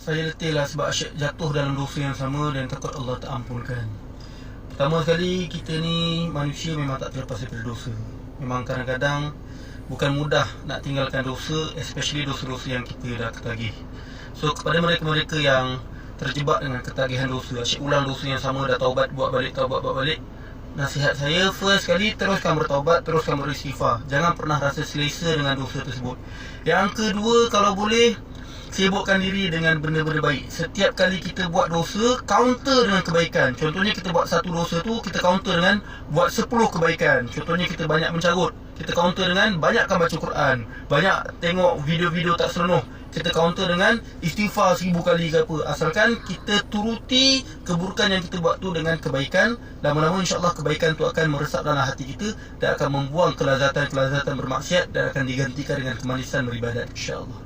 saya letih lah sebab asyik jatuh dalam dosa yang sama dan takut Allah tak ampunkan. Pertama sekali, kita ni manusia memang tak terlepas daripada dosa. Memang kadang-kadang bukan mudah nak tinggalkan dosa, especially dosa-dosa yang kita dah ketagih. So kepada mereka-mereka yang terjebak dengan ketagihan dosa, asyik ulang dosa yang sama, dah taubat buat balik, nasihat saya, first sekali, teruskan bertaubat, teruskan beristighfar. Jangan pernah rasa selesa dengan dosa tersebut. Yang kedua, kalau boleh, sibukkan diri dengan benda-benda baik. Setiap kali kita buat dosa, counter dengan kebaikan. Contohnya kita buat satu dosa tu, kita counter dengan buat 10 kebaikan. Contohnya kita banyak mencarut, kita counter dengan banyakkan baca Quran, banyak tengok video-video tak seronok, kita counter dengan istighfar 1000 kali ke apa. Asalkan kita turuti keburukan yang kita buat tu dengan kebaikan, lama-lama insyaAllah kebaikan tu akan meresap dalam hati kita dan akan membuang kelazatan-kelazatan bermaksiat dan akan digantikan dengan kemanisan beribadat, insyaAllah.